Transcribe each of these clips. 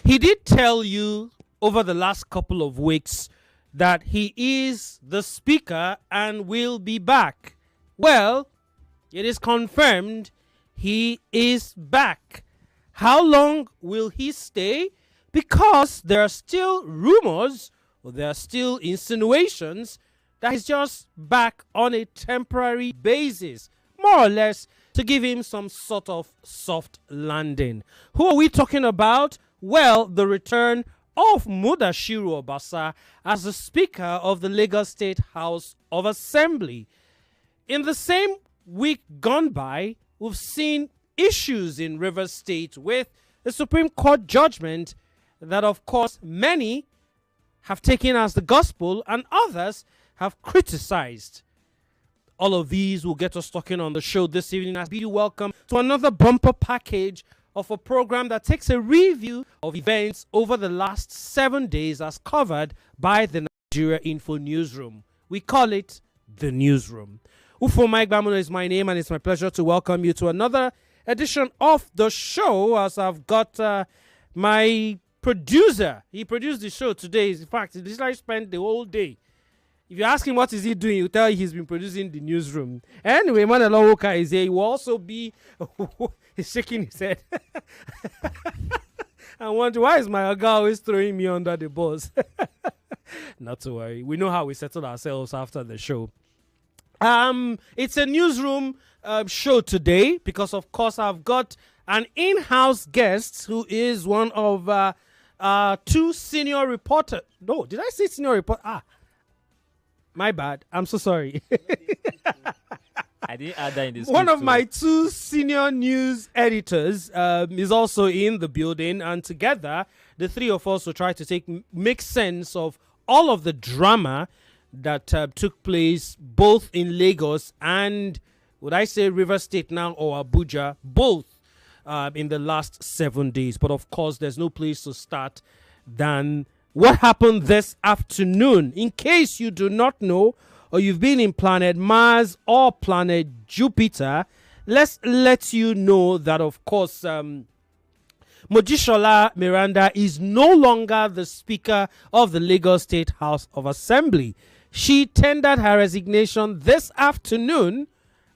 He did tell you over the last couple of weeks that he is the speaker and will be back. Well, it is confirmed he is back. How long will he stay? Because there are still rumors, or there are still insinuations that he's just back on a temporary basis, more or less to give him some sort of soft landing. Who are we talking about? Well, the return of Mudashiru Obasa as the Speaker of the Lagos State House of Assembly. In the same week gone by, we've seen issues in Rivers State with the Supreme Court judgment that, of course, many have taken as the gospel and others have criticized. All of these will get us talking on the show this evening. I bid you welcome to another bumper package of a program that takes a review of events over the last 7 days as covered by the Nigeria Info Newsroom. We call it the Newsroom. Ufuoma Egbamuno is my name, and it's my pleasure to welcome you to another edition of the show, as I've got my producer. He produced the show today. In fact, he literally spent the whole day. If you ask him what is he doing, he'll tell you he's been producing the Newsroom. Anyway, Manalo Woka is here. He will also be... he's shaking his head. I wonder, why is my Oga always throwing me under the bus? Not to worry. We know how we settle ourselves after the show. It's a Newsroom show today because, of course, I've got an in-house guest who is one of two senior reporters. No, did I say senior reporter? My bad. I'm so sorry. I didn't add that in this. One of my two senior news editors is also in the building, and together the three of us will try to make sense of all of the drama that took place both in Lagos and, would I say, Rivers State now, or Abuja, both in the last 7 days. But of course, there's no place to start than what happened this afternoon. In case you do not know, or you've been in planet Mars or planet Jupiter, let's let you know that, of course, Mojisola Miranda is no longer the Speaker of the Lagos State House of Assembly. She tendered her resignation this afternoon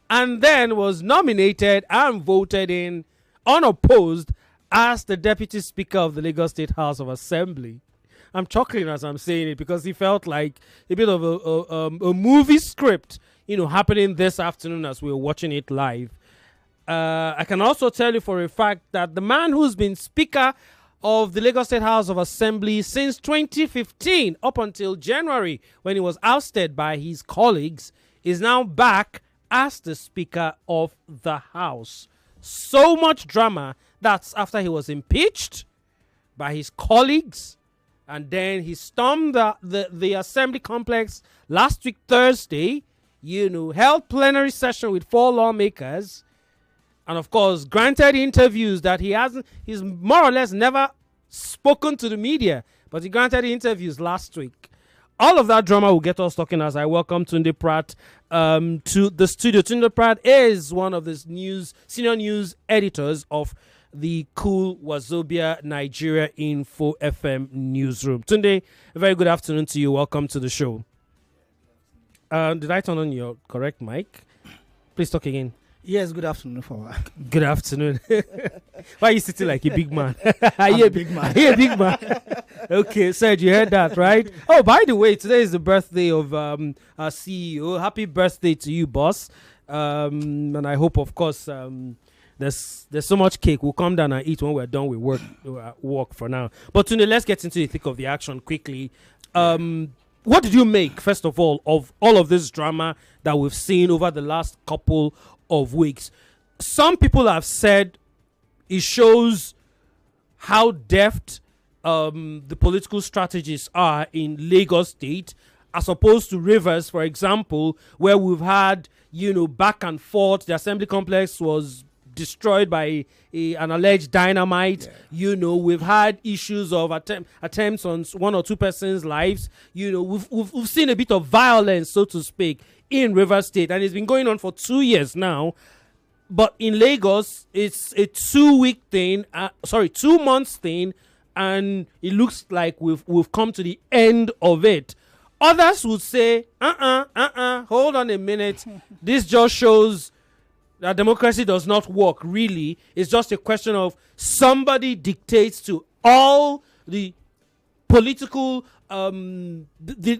and then was nominated and voted in unopposed as the Deputy Speaker of the Lagos State House of Assembly. I'm chuckling as I'm saying it because it felt like a bit of a movie script, happening this afternoon as we were watching it live. I can also tell you for a fact that the man who's been Speaker of the Lagos State House of Assembly since 2015 up until January, when he was ousted by his colleagues, is now back as the Speaker of the House. So much drama. That's after he was impeached by his colleagues, and then he stormed the Assembly complex last week Thursday, held plenary session with 4 lawmakers, and of course granted interviews that he's more or less never spoken to the media, but he granted interviews last week. All of that drama will get us talking as I welcome Tunde Pratt to the studio. Tunde Pratt is one of the senior news editors of the cool Wazobia Nigeria Info FM Newsroom. Tunde, a very good afternoon to you. Welcome to the show. Did I turn on your correct mic? Please talk again. Yes, good afternoon. Good afternoon. Why are you sitting like a big man? I'm a big man. Are you a big man? Okay, Serge, you heard that, right? Oh, by the way, today is the birthday of our CEO. Happy birthday to you, boss. And I hope, of course, there's so much cake. We'll come down and eat when we're done with work for now. But Tunde, let's get into the thick of the action quickly. What did you make, first of all of this drama that we've seen over the last couple of weeks? Some people have said it shows how deft the political strategies are in Lagos State, as opposed to Rivers, for example, where we've had, back and forth. The Assembly complex was destroyed by an alleged dynamite. We've had issues of attempts on one or two persons' lives. We've seen a bit of violence, so to speak, in Rivers State, and it's been going on for 2 years now. But in Lagos, it's a 2 months thing, and it looks like we've come to the end of it. Others would say, hold on a minute. This just shows that democracy does not work, really. It's just a question of somebody dictates to all the political, the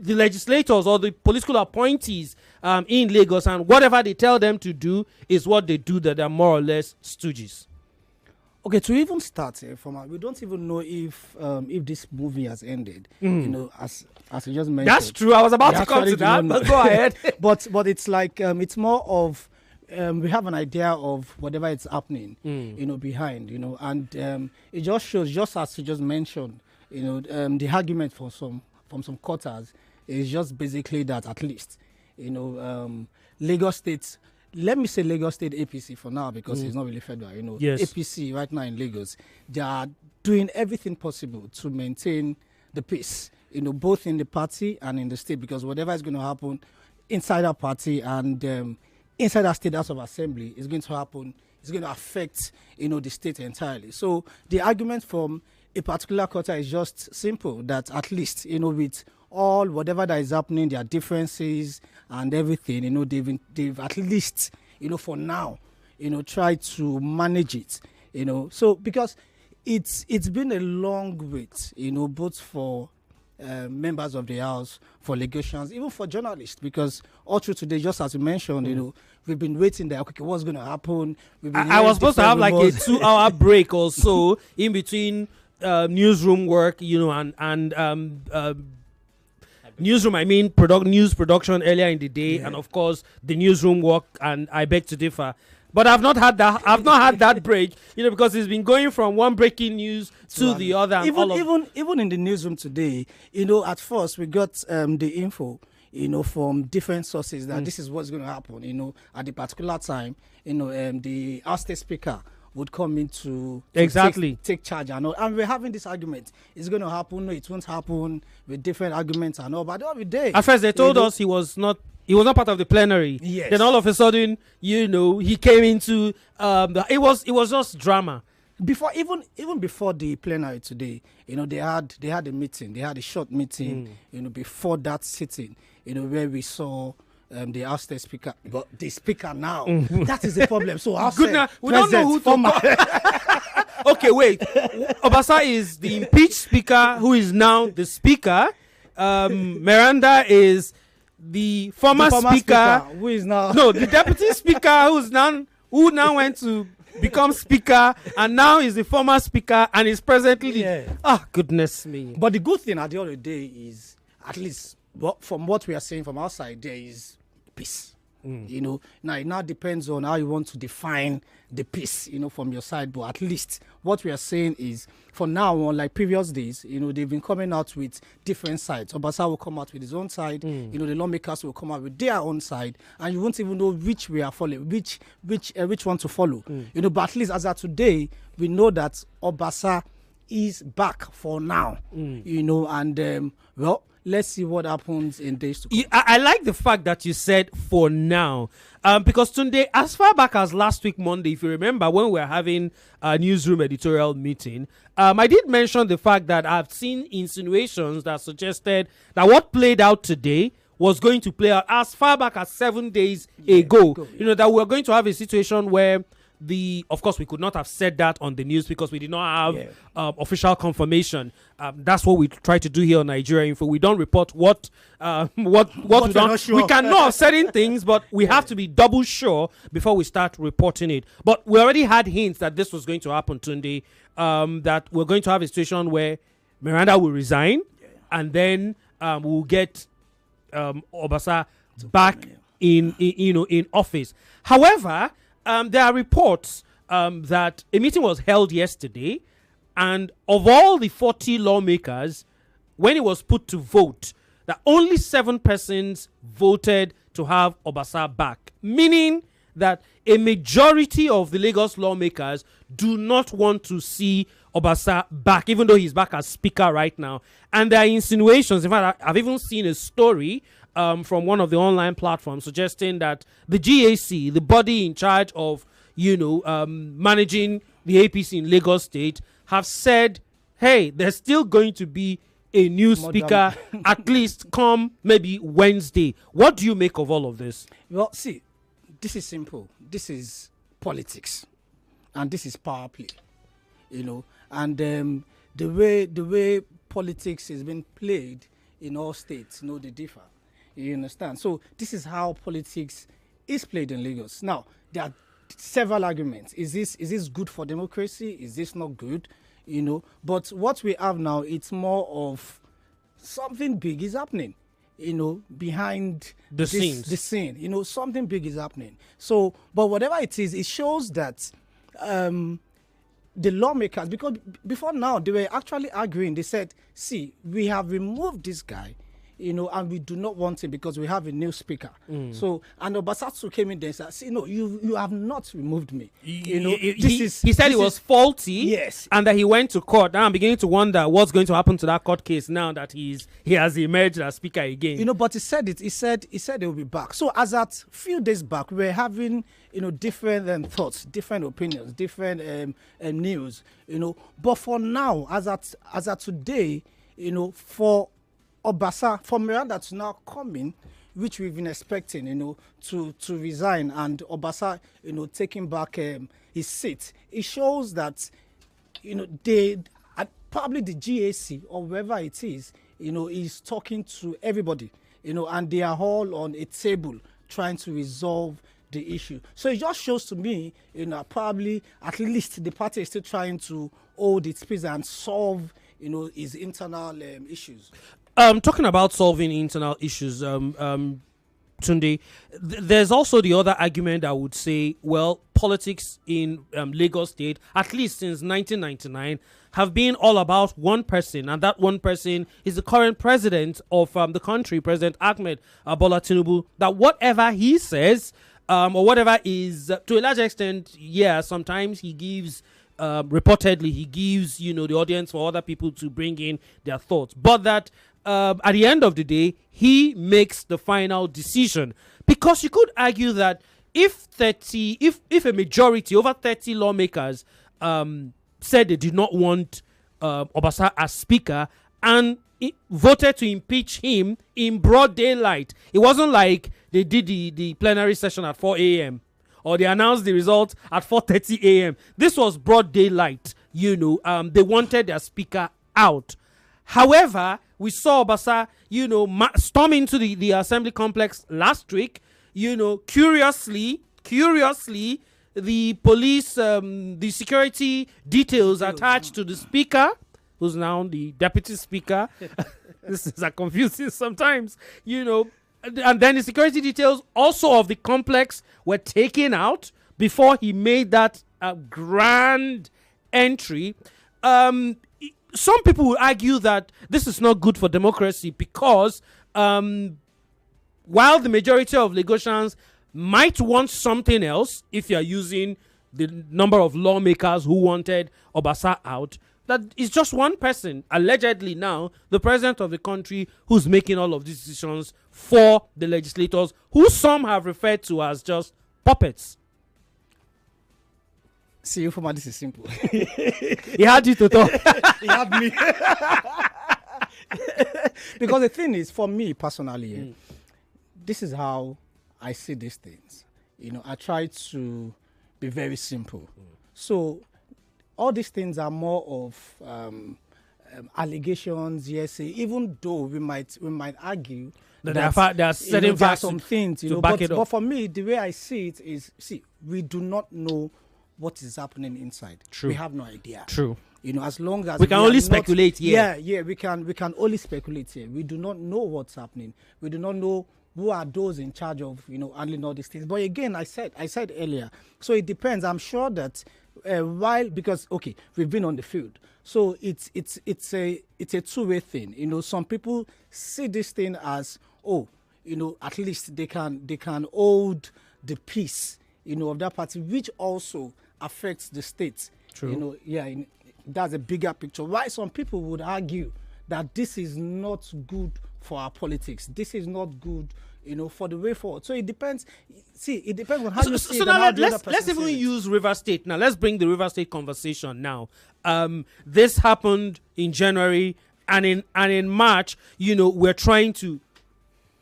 legislators or the political appointees in Lagos, and whatever they tell them to do is what they do, that they're more or less stooges. Okay, to even start from we don't even know if this movie has ended. As you just mentioned. That's true. I was about to come to that, but go ahead. but it's like it's more of we have an idea of whatever is happening, behind, and it just shows, just as you just mentioned, the argument from some quarters is just basically that at least, Lagos State. Let me say Lagos State APC for now, because it's not really federal. Yes. APC right now in Lagos, they are doing everything possible to maintain the peace, both in the party and in the state, because whatever is going to happen inside our party and inside our state House of Assembly is going to happen. It's going to affect, the state entirely. So the argument from a particular quarter is just simple, that at least, with all whatever that is happening, their differences and everything, they've at least, for now, tried to manage it, So because it's been a long wait, both for members of the House, for Lagosians, even for journalists, because all through today, just as you mentioned, we've been waiting there. Okay, what's going to happen? I was supposed to have like a 2-hour break or so in between newsroom work, and newsroom, I mean news production earlier in the day, and of course the newsroom work, and I beg to differ. But I've not had that. I've not had that break, because it's been going from one breaking news to the other. And even in the newsroom today, at first we got the info, from different sources that this is what's going to happen. At the particular time, the House State Speaker would come in to take charge and all. And we're having this argument. It's going to happen. No, it won't happen, with different arguments and all. But every day, at first they told us he was not part of the plenary. Yes. Then all of a sudden, he came into it was just drama. Even before the plenary today, they had a meeting. They had a short meeting, before that sitting, where we saw the House State Speaker, but the Speaker now. That is the problem. So we don't know who to Okay, wait. Obasa is the impeached Speaker, who is now the Speaker. Miranda is the former speaker, who is now the Deputy Speaker, who now went to become Speaker, and now is the former Speaker, and is presently goodness me. But the good thing at the end of the day is, at least from what we are saying from outside, there is peace. Now it now depends on how you want to define the peace, from your side. But at least what we are saying is, for now, unlike previous days, they've been coming out with different sides. Obasa will come out with his own side. The lawmakers will come out with their own side, and you won't even know which we are following, which one to follow. But at least as of today, we know that Obasa is back for now. And let's see what happens in days to come. I like the fact that you said for now, because Tunde, as far back as last week Monday, if you remember, when we were having a newsroom editorial meeting, I did mention the fact that I've seen insinuations that suggested that what played out today was going to play out as far back as 7 days ago. That we're going to have a situation where of course, we could not have said that on the news because we did not have official confirmation. That's what we try to do here on Nigeria Info. We don't report what we don't. Sure. We can know of certain things, but we have to be double sure before we start reporting it. But we already had hints that this was going to happen Tunde. That we're going to have a situation where Miranda will resign, and then we'll get Obasa back in office. However, there are reports that a meeting was held yesterday, and of all the 40 lawmakers, when it was put to vote, that only 7 persons voted to have Obasa back, meaning that a majority of the Lagos lawmakers do not want to see Obasa back, even though he's back as Speaker right now. And there are insinuations. In fact, I've even seen a story from one of the online platforms suggesting that the GAC, the body in charge of, managing the APC in Lagos State, have said, hey, there's still going to be a new speaker at least come maybe Wednesday. What do you make of all of this? Well, see, this is simple. This is politics, and this is power play. And the way politics is being played in all states, they differ. You understand? So this is how politics is played in Lagos. Now, there are several arguments. Is this good for democracy? Is this not good? But what we have now, it's more of something big is happening, behind the scenes. The scene. Something big is happening. So, but whatever it is, it shows that the lawmakers, because before now they were actually arguing. They said, see, we have removed this guy, and we do not want him because we have a new speaker. So, and Obasatsu came in there and said, see, no, you have not removed me. He said he was faulty. Yes. And that he went to court. Now I'm beginning to wonder what's going to happen to that court case now that he has emerged as speaker again. But he said it. He said he will be back. So as at few days back, we were having different thoughts, different opinions, different news. But for now, as at today, for Obasa, for Miranda to now come in, which we've been expecting, to resign, and Obasa, taking back his seat, it shows that, they probably the GAC or wherever it is, is talking to everybody, and they are all on a table trying to resolve the issue. So it just shows to me, probably at least the party is still trying to hold its peace and solve, its internal issues. Talking about solving internal issues, Tunde, there's also the other argument I would say, well, politics in Lagos State, at least since 1999, have been all about one person, and that one person is the current president of the country, President Ahmed Bola Tinubu, that whatever he says, or whatever is, to a large extent, sometimes he gives... reportedly, he gives, the audience for other people to bring in their thoughts. But that at the end of the day, he makes the final decision. Because you could argue that if a majority, over 30 lawmakers, said they did not want Obasa as speaker and voted to impeach him in broad daylight, it wasn't like they did the plenary session at 4 a.m. or they announced the result at 4:30 a.m. This was broad daylight. They wanted their speaker out. However, we saw Obasa, storm into the assembly complex last week. Curiously, the police, the security details attached to the speaker, who's now the deputy speaker. This is confusing sometimes, And then the security details also of the complex were taken out before he made that grand entry. Some people will argue that this is not good for democracy because while the majority of Lagosians might want something else, if you're using the number of lawmakers who wanted Obasa out, that is just one person, allegedly now, the president of the country, who's making all of these decisions for the legislators, who some have referred to as just puppets. See, Ufuoma, this is simple. He had you to talk. He had me. Because the thing is, for me personally, this is how I see these things. I try to be very simple. So all these things are more of allegations, yes. Even though we might argue that there are certain there are facts some things, to back it up. But for me, the way I see it is, we do not know what is happening inside. True. We have no idea. True. As long as we can only speculate here. Yeah, we can only speculate here. We do not know what's happening. We do not know who are those in charge of handling all these things. But again, I said earlier, so it depends. I'm sure that because we've been on the field, so it's a two-way thing. Some people see this thing as at least they can hold the peace of that party, which also affects the state. True. That's a bigger picture. Why some people would argue that this is not good for our politics. This is not good, for the way forward. So it depends. See, it depends on how you see it. So And now how the other let's person even sees it. use River State. Now let's bring the River State conversation now. This happened in January, and in March, we're trying to,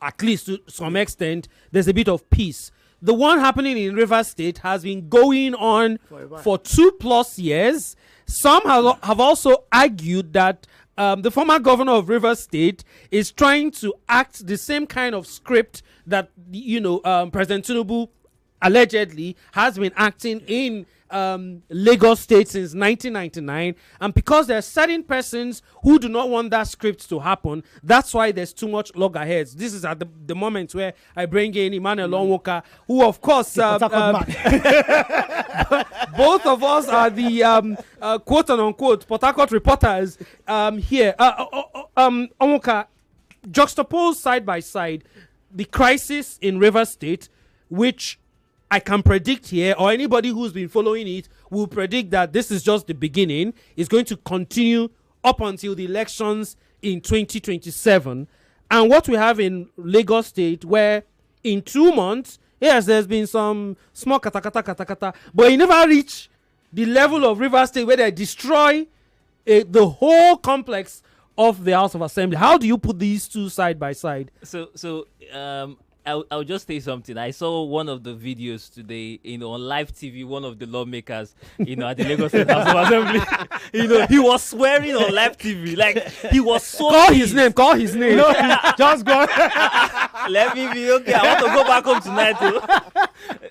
at least to some extent, there's a bit of peace. The one happening in River State has been going on for 2+ years. Some have also argued that the former governor of River State is trying to act the same kind of script that President Tinubu allegedly has been acting in Lagos State since 1999, and because there are certain persons who do not want that script to happen, that's why there's too much loggerheads. This is at the moment where I bring in Emmanuel Onwoka, who of course both of us are the quote unquote Port Harcourt reporters here. Onwoka, juxtapose side by side the crisis in River State, which I can predict here, or anybody who's been following it will predict that this is just the beginning. It's going to continue up until the elections in 2027. And what we have in Lagos State, where in 2 months, yes, there's been some small kata, but it never reached the level of River State where they destroy the whole complex of the House of Assembly. How do you put these two side by side? I'll just say something. I saw one of the videos today, on live TV, one of the lawmakers, at the Lagos State House of Assembly. He was swearing on live TV. Like, he was so Call his name. No, just go. Let me be okay. I want to go back home tonight,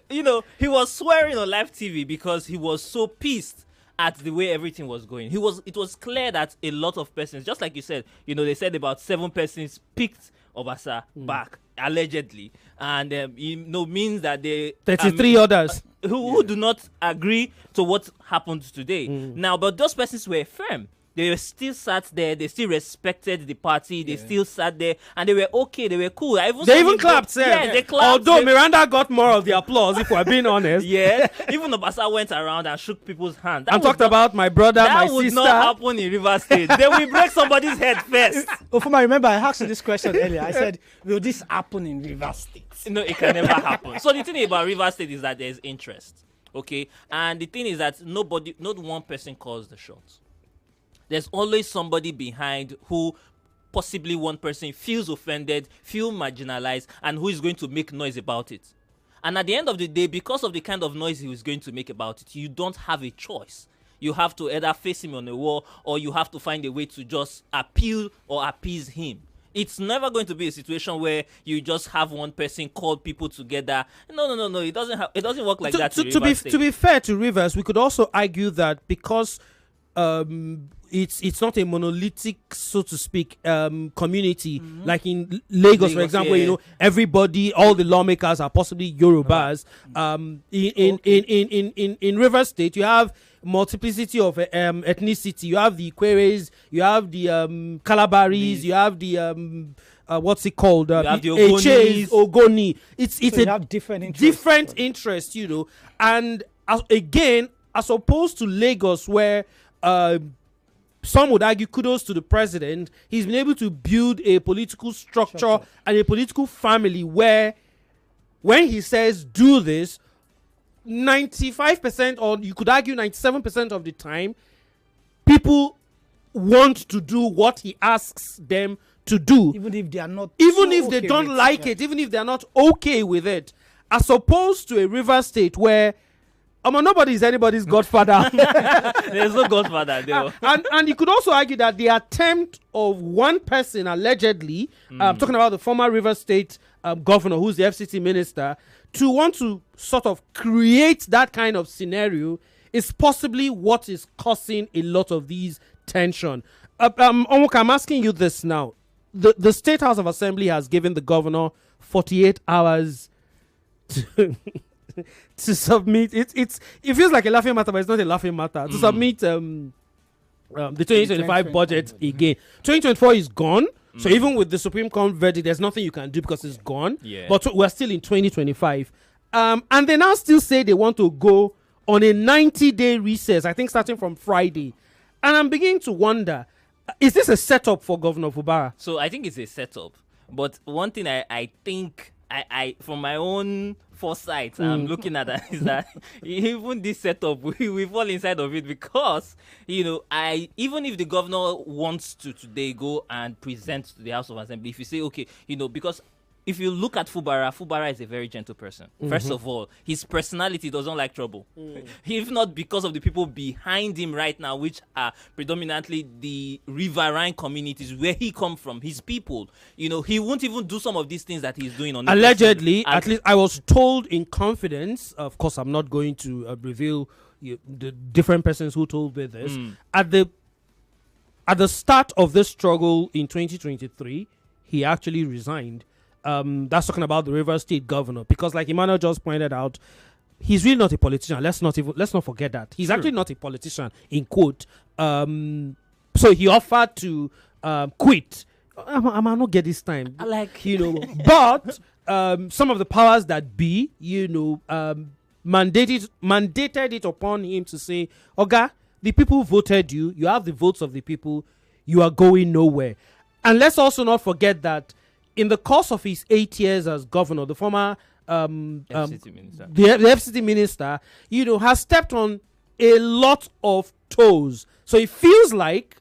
too. He was swearing on live TV because he was so pissed at the way everything was going. It was clear that a lot of persons, just like you said, they said about 7 persons picked Obasa back, allegedly, and means that they 33 others who do not agree to what happened today. Now, but those persons were firm. They were still sat there. They still respected the party. They still sat there, and they were okay. They were cool. They even clapped. Yeah, they clapped. Although Miranda got more of the applause, if we're being honest. Yeah, even Obasa went around and shook people's hands. And talked about my brother, my sister. That would not happen in River State. They will break somebody's head first. Ufuoma, remember I asked you this question earlier. I said, will this happen in River State? No, it can never happen. So the thing about River State is that there's interest. Okay? And the thing is that not one person calls the shots. There's always somebody behind who possibly one person feels offended, feels marginalized, and who is going to make noise about it. And at the end of the day, because of the kind of noise he was going to make about it, you don't have a choice. You have to either face him on the wall, or you have to find a way to just appeal or appease him. It's never going to be a situation where you just have one person call people together. No. It doesn't work like that. To be fair to Rivers, we could also argue that because it's not a monolithic, so to speak, community like in Lagos, for example. Yeah. Everybody, all the lawmakers are possibly Yorubas. In River State, you have multiplicity of ethnicity. You have the Ikweres, you have the Calabaris, you have the what's it called? You have the Ogoni. It's So you have different interests. And as opposed to Lagos, where some would argue kudos to the president, he's been able to build a political structure and a political family where when he says do this, 95%, or you could argue 97% of the time, people want to do what he asks them to do, Even if they are not, even if they don't like it, even if they are not okay with it, as opposed to a River State where nobody is anybody's godfather. There's no godfather there. And you could also argue that the attempt of one person, allegedly, talking about the former River State governor, who's the FCT minister, to want to sort of create that kind of scenario is possibly what is causing a lot of these tension. Onwoka, I'm asking you this now. The State House of Assembly has given the governor 48 hours to submit. It feels like a laughing matter, but it's not a laughing matter. To submit the 2025 budget again. 2024 is gone. So even with the Supreme Court verdict, there's nothing you can do because it's gone. Yeah. But we're still in 2025. And they now still say they want to go on a 90-day recess, I think starting from Friday. And I'm beginning to wonder, is this a setup for Governor Fubara? So I think it's a setup. But one thing I think I from my own foresight, I'm looking at that is that even this setup, we fall inside of it because, even if the governor wants to today go and present to the House of Assembly, if you say, okay, because if you look at Fubara is a very gentle person. First of all, his personality doesn't like trouble. If not because of the people behind him right now, which are predominantly the riverine communities where he come from, his people. He won't even do some of these things that he's doing on the allegedly. At least I was told in confidence. Of course, I'm not going to reveal the different persons who told me this. At the start of this struggle in 2023, he actually resigned. That's talking about the Rivers State governor, because like Emmanuel just pointed out, he's really not a politician. Let's not forget that he's actually not a politician in quote. So he offered to quit. I might not get this time, but some of the powers that be, mandated it upon him to say, Oga, the people voted you. You have the votes of the people. You are going nowhere. And let's also not forget that in the course of his 8 years as governor, the former FCT minister, the FCT minister, has stepped on a lot of toes. So it feels like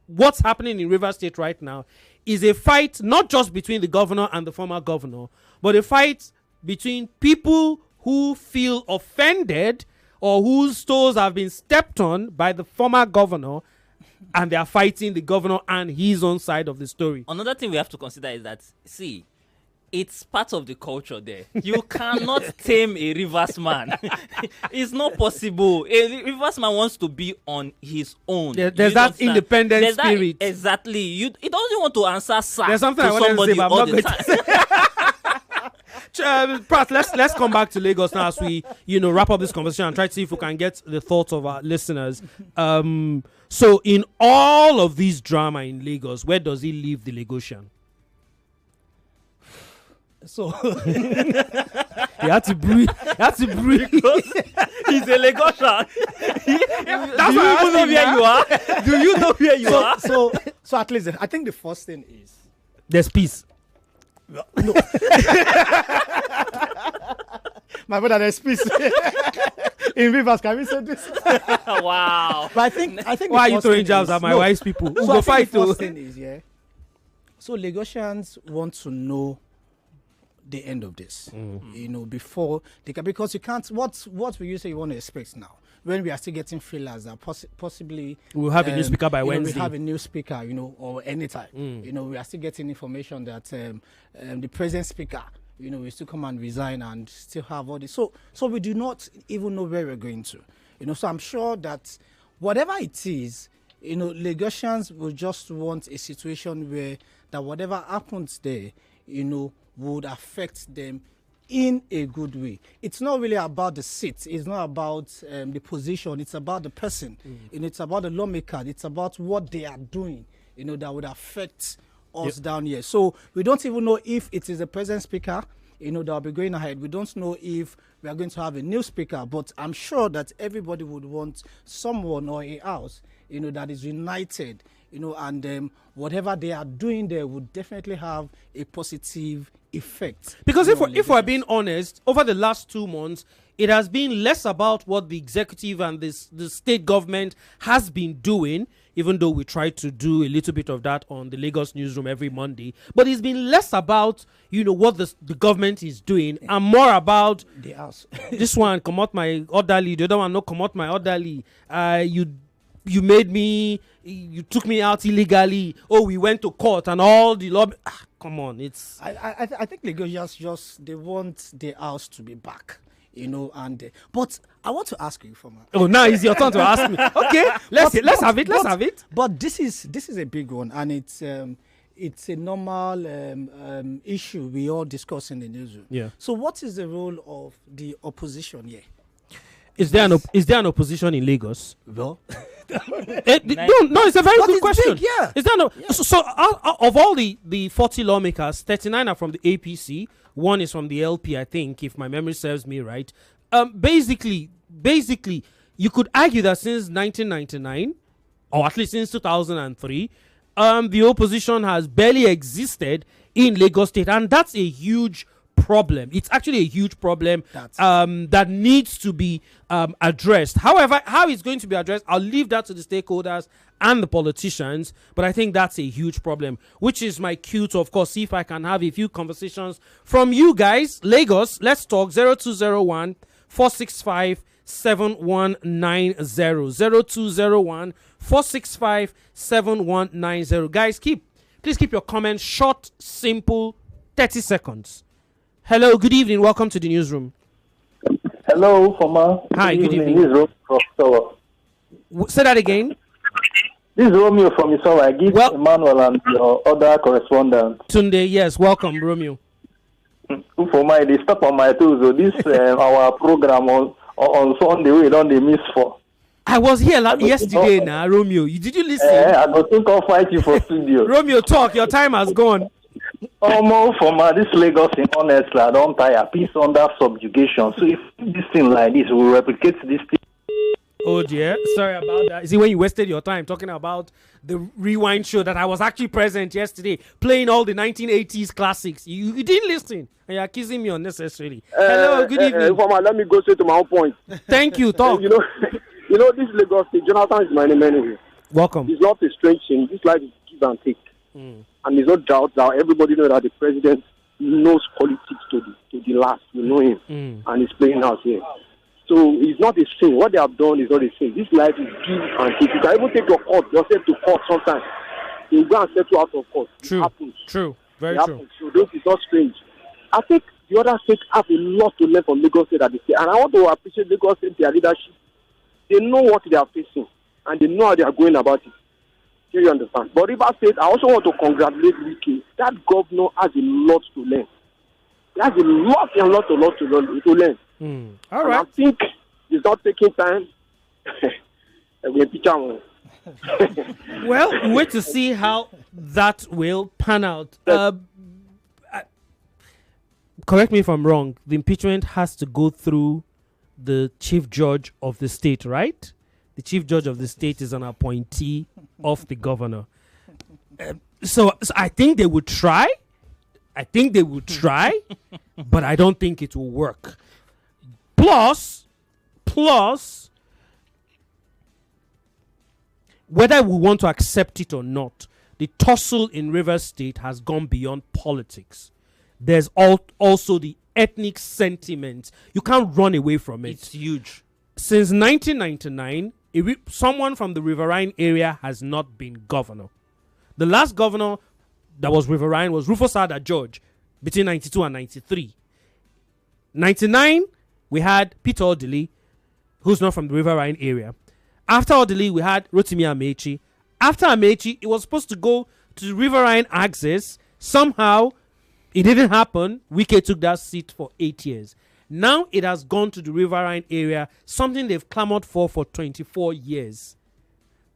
what's happening in Rivers State right now is a fight not just between the governor and the former governor, but a fight between people who feel offended or whose toes have been stepped on by the former governor, and they are fighting the governor and his own side of the story. Another thing we have to consider is that, it's part of the culture there. You cannot tame a Rivers man. It's not possible. A Rivers man wants to be on his own. There's that independent spirit. Exactly. He doesn't want to answer sir There's something to I want to somebody say, but I'm all not the going time. to say. Prat, let's come back to Lagos now as we wrap up this conversation and try to see if we can get the thoughts of our listeners. So in all of this drama in Lagos, where does he leave the Lagosian? So He had to breathe. Because he's a Lagosian. That's why I Do you know where you are? Do you know where you are? so at least I think the first thing is there's peace. no. My brother, there's peace in Rivers. Can we say this? Wow. But I think Why are you throwing jabs at my wife's people? Who go fight the to? first thing is, so Lagosians want to know the end of this, before they can, because you can't. What will you say you want to expect now when we are still getting feelers that possibly We'll have a new speaker by Wednesday. We have a new speaker, or anytime. We are still getting information that the present speaker, will still come and resign and still have all this. So we do not even know where we're going to. So I'm sure that whatever it is, Lagosians will just want a situation where that whatever happens there, would affect them in a good way. It's not really about the seat. It's not about the position. It's about the person. It's about the lawmaker. It's about what they are doing, that would affect us down here. So we don't even know if it is the present speaker, that will be going ahead. We don't know if we are going to have a new speaker, but I'm sure that everybody would want someone or a house, that is united, and whatever they are doing there would definitely have a positive effect. Because if we're being honest, over the last 2 months, it has been less about what the executive and the state government has been doing, even though we try to do a little bit of that on the Lagos Newsroom every Monday. But it's been less about, what the government is doing and more about the house. This one, come out my orderly. The other one, no, come out my orderly. You made me, you took me out illegally. Oh, we went to court and all the law. Come on, it's. I think Lagosians just they want the house to be back, but I want to ask you, Ufuoma. Oh, now it's your turn to ask me. Okay, let's have it. Let's have it. But this is a big one, and it's a normal issue we all discuss in the newsroom. Yeah. So, what is the role of the opposition here? Is there an opposition in Lagos? Well, No, it's a very good question. Big, yeah. Is there no? Yeah. So of all the 40 lawmakers, 39 are from the APC. 1 is from the LP, I think, if my memory serves me right. Basically, you could argue that since 1999, or at least since 2003, the opposition has barely existed in Lagos State, and that's a huge problem. It's actually a huge problem that needs to be addressed. However, how it's going to be addressed, I'll leave that to the stakeholders and the politicians, but I think that's a huge problem, which is my cue to, of course, see if I can have a few conversations from you guys. Lagos, let's talk. 0201 465 7190. 0201 465 7190. Guys, please keep your comments short, simple, 30 seconds. Hello, good evening. Welcome to the newsroom. Hello, Foma. Hi, good evening. This is Romeo from Isowa. Say that again. This is Romeo from Isowa. I give Emmanuel and your other correspondent. Tunde, yes. Welcome, Romeo. Foma, they stop on my toes. So this our program on Sunday, we don't they miss for. I was here yesterday now, Romeo. Did you listen? I go think I'll fight you for studio. Romeo, talk. Your time has gone. Almost from this Lagos thing, honestly, I don't tire. Peace under subjugation. So if this thing like this will replicate this thing. Oh dear, sorry about that. See, when you wasted your time talking about the rewind show that I was actually present yesterday, playing all the 1980s classics, you didn't listen, and you're accusing me unnecessarily. Hello, good evening. Let me go straight to my own point. Thank you. Talk. you know this Lagos thing. Jonathan is my name anyway. Welcome. It's not a strange thing. This life is give and take. And there's no doubt that everybody knows that the president knows politics to the last. You know him. And he's playing out here. So it's not a sin. What they have done is not a sin. This life is give and take. You can even take your court, yourself to court sometimes. You go and settle out of court. True. It happens. True. Very It true. happens. So this is not strange. I think the other states have a lot to learn from Lagos State at the state. And I want to appreciate Lagos State, their leadership. They know what they are facing. And they know how they are going about it. Do you understand? But River State, I also want to congratulate Wiki. That governor has a lot to learn. He has a lot to learn. All right. And I think it's not taking time. Well, we wait to see how that will pan out. Correct me if I'm wrong. The impeachment has to go through the chief judge of the state, right? The chief judge of the state is an appointee of the governor. So I think they would try. But I don't think it will work. Plus, whether we want to accept it or not, the tussle in Rivers State has gone beyond politics. There's also the ethnic sentiment. You can't run away from it. It's huge. Since 1999, someone from the Riverine area has not been governor. The last governor that was Riverine was Rufus Ada George between 92 and 93. 99, we had Peter Odili, who's not from the Riverine area. After Odili, we had Rotimi Amechi. After Amechi, it was supposed to go to the Riverine axis. Somehow, it didn't happen. Wike took that seat for 8 years. Now it has gone to the Riverine area, something they've clamored for 24 years.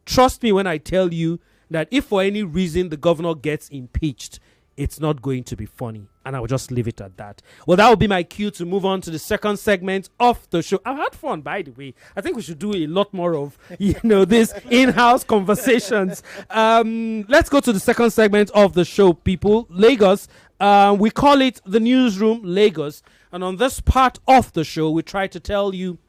Trust me when I tell you that if for any reason the governor gets impeached, it's not going to be funny. And I will just leave it at that. Well, that will be my cue to move on to the second segment of the show. I've had fun, by the way. I think we should do a lot more of, this in-house conversations. Let's go to the second segment of the show, people. Lagos. We call it the Newsroom Lagos. And on this part of the show, we try to tell you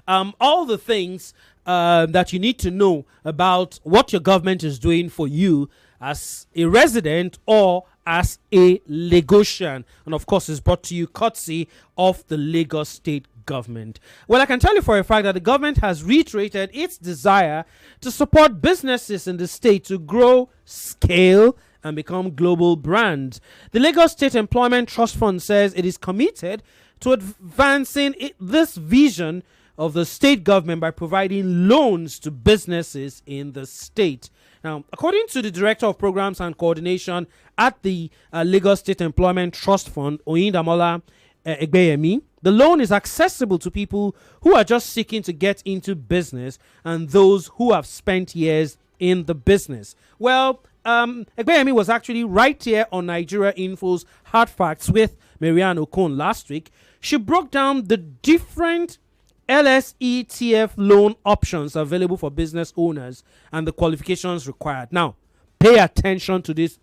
all the things that you need to know about what your government is doing for you as a resident or as a Lagosian. And of course, it's brought to you courtesy of the Lagos State government. Well, I can tell you for a fact that the government has reiterated its desire to support businesses in the state to grow, scale, and become global brands. The Lagos State Employment Trust Fund says it is committed to advancing this vision of the state government by providing loans to businesses in the state. Now, according to the Director of Programs and Coordination at the Lagos State Employment Trust Fund, Oyindamola Egbeyemi, the loan is accessible to people who are just seeking to get into business and those who have spent years in the business. Well, Egbeyemi was actually right here on Nigeria Info's Hard Facts with Marianne Okon last week. She broke down the different LSETF loan options available for business owners and the qualifications required. Now, pay attention to this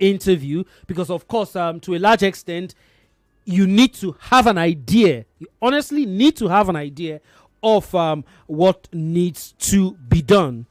interview, because of course, to a large extent, you need to have an idea. You honestly need to have an idea of what needs to be done.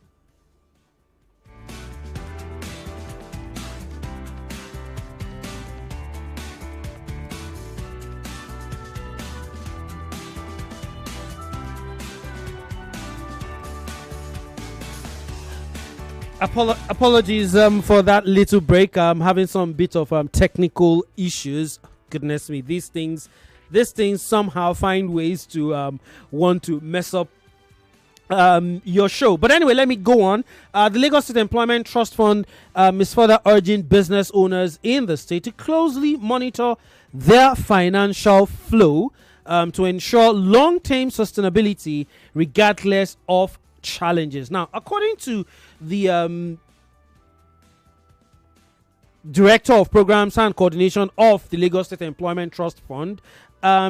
Apologies for that little break. I'm having some bit of technical issues. Goodness me, these things somehow find ways to want to mess up your show. But anyway, let me go on. The Lagos State Employment Trust Fund is further urging business owners in the state to closely monitor their financial flow to ensure long-term sustainability regardless of challenges. Now, according to the Director of Programs and Coordination of the Lagos State Employment Trust Fund,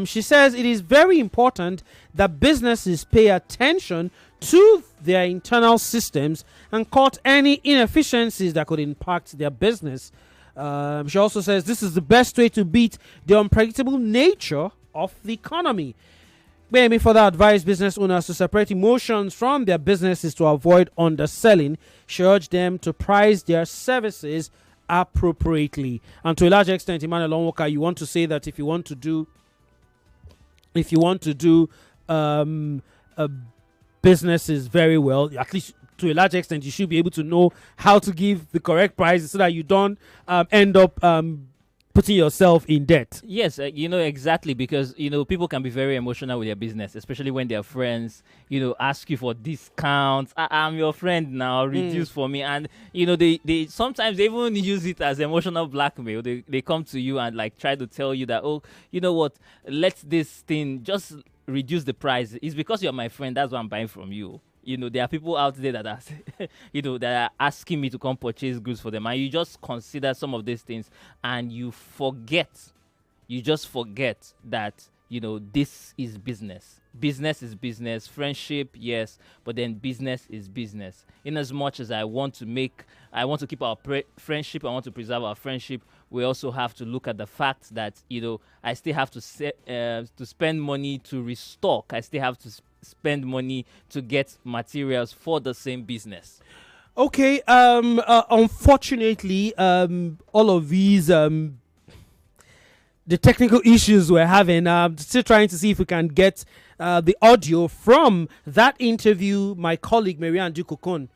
she says it is very important that businesses pay attention to their internal systems and cut any inefficiencies that could impact their business. She also says this is the best way to beat the unpredictable nature of the economy. Maybe further advise business owners to separate emotions from their businesses to avoid underselling. She urged them to price their services appropriately. And to a large extent, Emmanuel Onwoka, you want to say that if you want to do businesses very well, at least to a large extent, you should be able to know how to give the correct prices so that you don't end up putting yourself in debt. Yes, exactly, because people can be very emotional with their business, especially when their friends ask you for discounts. I'm your friend now, reduce for me. And they sometimes they even use it as emotional blackmail. They come to you and like try to tell you that, oh, you know what, let this thing just reduce the price. It's because you're my friend, that's why I'm buying from you. There are people out there that are, that are asking me to come purchase goods for them. And you just consider some of these things and you just forget that, this is business. Business is business. Friendship, yes, but then business is business. In as much as I want to keep our friendship, I want to preserve our friendship, we also have to look at the fact that, I still have to spend money to restock. I still have to spend money to get materials for the same business. Okay, unfortunately, all of these the technical issues we're having, still trying to see if we can get the audio from that interview my colleague Marianne Dukokon,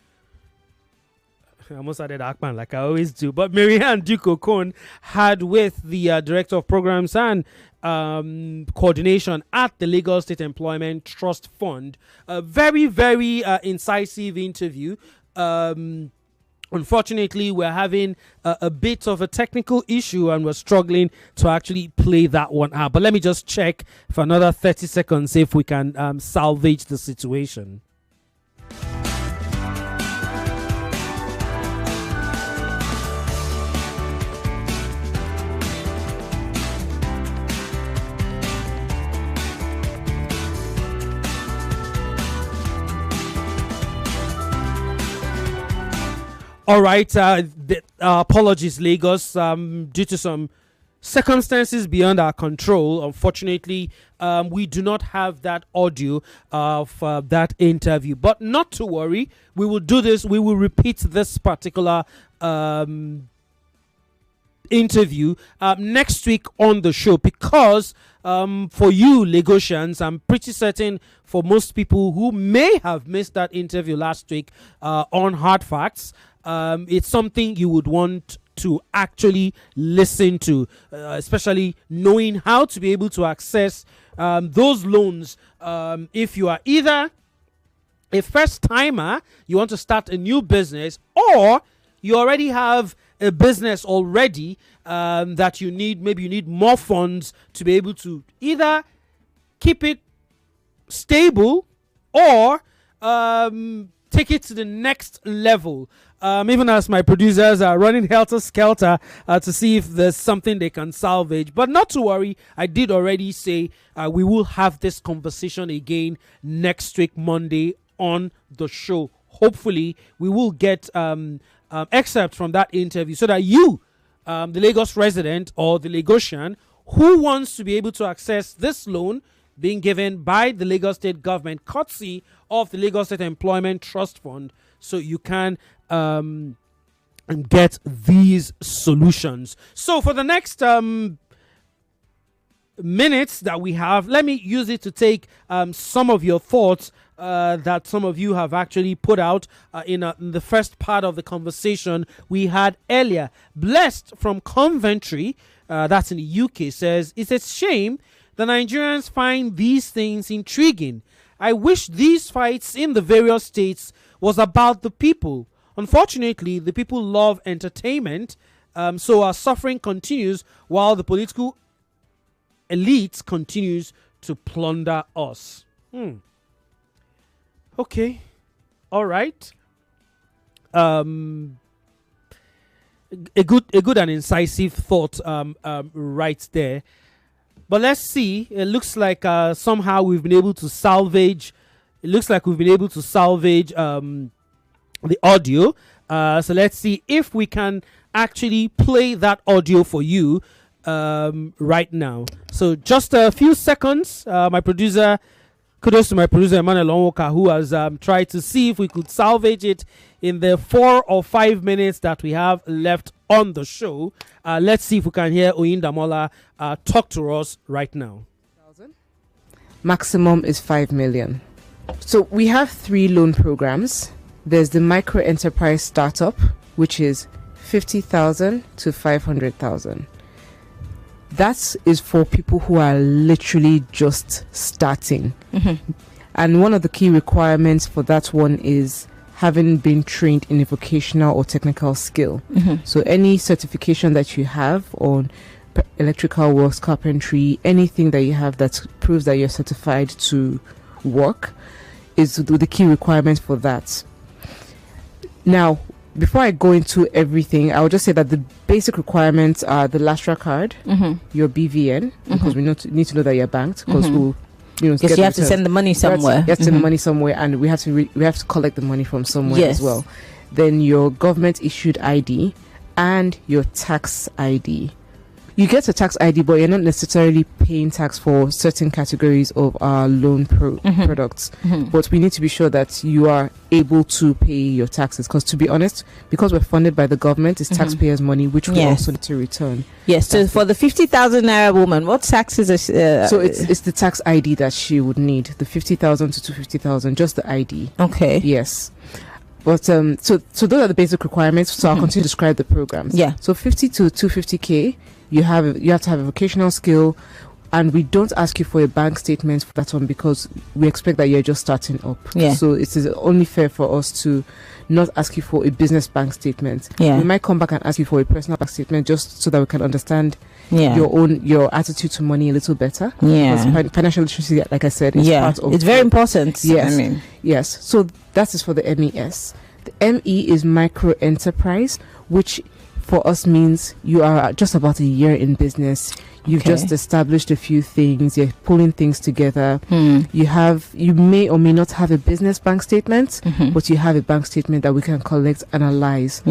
I almost added Akman like I always do, but Marianne Dukokon had with the Director of Programs and Coordination at the Lagos State Employment Trust Fund. A very, very incisive interview. Unfortunately, we're having a bit of a technical issue and we're struggling to actually play that one out. But let me just check for another 30 seconds if we can salvage the situation. All right, apologies, Lagos. Due to some circumstances beyond our control, unfortunately, we do not have that audio of that interview. But not to worry, we will do this. We will repeat this particular interview next week on the show, because for you Lagosians, I'm pretty certain for most people who may have missed that interview last week on Hard Facts, it's something you would want to actually listen to, especially knowing how to be able to access those loans if you are either a first timer, you want to start a new business, or you already have a business already that you need more funds to be able to either keep it stable or take it to the next level. Even as my producers are running helter-skelter to see if there's something they can salvage. But not to worry, I did already say we will have this conversation again next week, Monday, on the show. Hopefully, we will get excerpts from that interview so that you, the Lagos resident or the Lagosian who wants to be able to access this loan being given by the Lagos State government, courtesy of the Lagos State Employment Trust Fund, so you can get these solutions. So for the next minutes that we have, let me use it to take some of your thoughts that some of you have actually put out in the first part of the conversation we had earlier. Blessed from Coventry, that's in the UK, says, it's a shame the Nigerians find these things intriguing. I wish these fights in the various states was about the people. Unfortunately, the people love entertainment, so our suffering continues while the political elite continues to plunder us. Okay. All right. A good and incisive thought right there. But let's see. It looks like somehow we've been able to salvage. It looks like we've been able to salvage the audio. So let's see if we can actually play that audio for you right now. So just a few seconds. My producer, kudos to my producer Emmanuel Onwoka, who has tried to see if we could salvage it in the 4 or 5 minutes that we have left on the show. Let's see if we can hear Oyindamola talk to us right now. Maximum is 5 million. So we have 3 loan programs. There's the micro enterprise startup, which is 50,000 to 500,000. That is for people who are literally just starting. And one of the key requirements for that one is having been trained in a vocational or technical skill. So any certification that you have on electrical works, carpentry, anything that you have that proves that you're certified to work is the key requirement for that. Now, before I go into everything, I will just say that the basic requirements are the Lastra card, your BVN, because we need to know that you're banked, because because you have to send the money somewhere. You have to send the money somewhere, and we have to collect the money from somewhere as well. Then your government issued ID and your tax ID. You get a tax ID, but you're not necessarily paying tax for certain categories of our loan products. But we need to be sure that you are able to pay your taxes. Because to be honest, because we're funded by the government, it's taxpayers' money, which we also need to return. Yes. So for the 50,000 naira woman, what taxes are so it's the tax ID that she would need, the 50,000 to 250,000, just the ID. Okay. Yes. But so those are the basic requirements. So I'll continue to describe the programs. Yeah. So 50 to 250k. You have to have a vocational skill, and we don't ask you for a bank statement for that one because we expect that you're just starting up. So it is only fair for us to not ask you for a business bank statement. We might come back and ask you for a personal bank statement just so that we can understand your attitude to money a little better. Because financial literacy, like I said, is part of it's very important. Yes. So that is for the MES. The ME is micro enterprise, which for us means you are just about a year in business. You've just established a few things. You're pulling things together. You may or may not have a business bank statement, but you have a bank statement that we can collect, analyze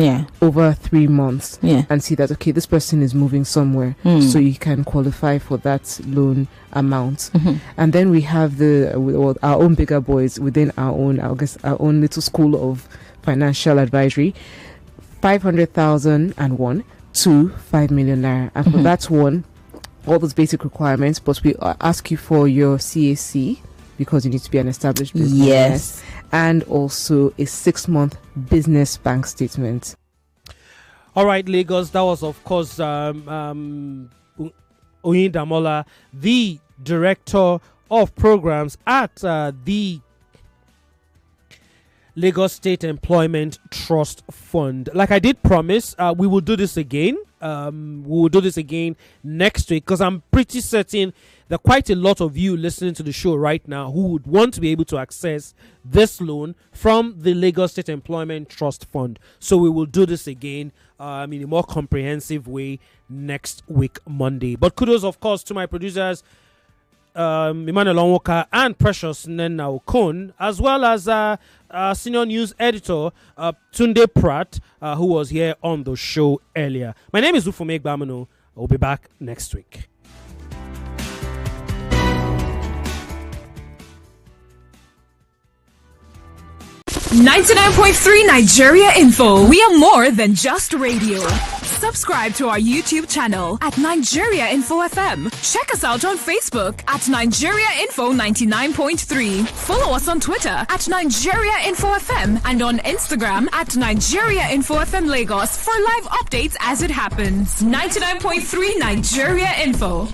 over 3 months and see that, okay, this person is moving somewhere. So you can qualify for that loan amount. And then we have our own bigger boys within our own little school of financial advisory. 500,001 to 5 million naira. And for that one, all those basic requirements, but we ask you for your CAC because you need to be an established business. And also a 6-month business bank statement. All right, Lagos. That was, of course, Oyindamola, the director of programs at the Lagos State Employment Trust Fund. Like I did promise, we will do this again. We will do this again next week because I'm pretty certain there are quite a lot of you listening to the show right now who would want to be able to access this loan from the Lagos State Employment Trust Fund. So we will do this again in a more comprehensive way next week, Monday. But kudos, of course, to my producers, Emmanuel Onwoka and Precious Nena Okon, as well as senior news editor Tunde Pratt, who was here on the show earlier. My name is Ufuoma Egbamuno. I will be back next week. .3 Nigeria Info. We are more than just radio. Subscribe to our YouTube channel at Nigeria Info FM. Check us out on Facebook at Nigeria Info 99.3. Follow us on Twitter at Nigeria Info FM and on Instagram at Nigeria Info FM Lagos for live updates as it happens. 99.3 Nigeria Info.